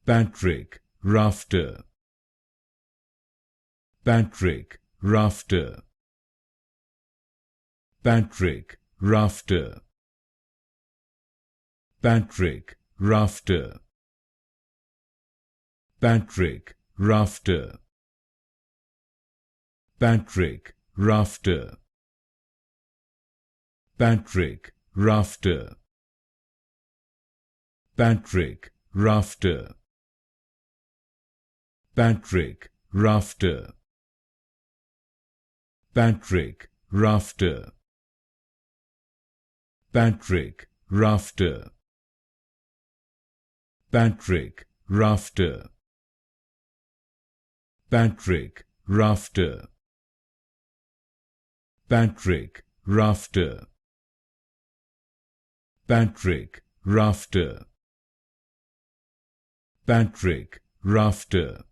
Patrick, Rafter. Patrick, Rafter. Patrick, Rafter. Patrick, Rafter. Patrick, Rafter. Patrick, Rafter. Patrick, Rafter. Patrick, Rafter. Patrick, Rafter. Patrick, Rafter. Patrick, Rafter. Patrick, Rafter. Patrick, Rafter. Patrick, Rafter. Patrick, Rafter. Patrick, Rafter.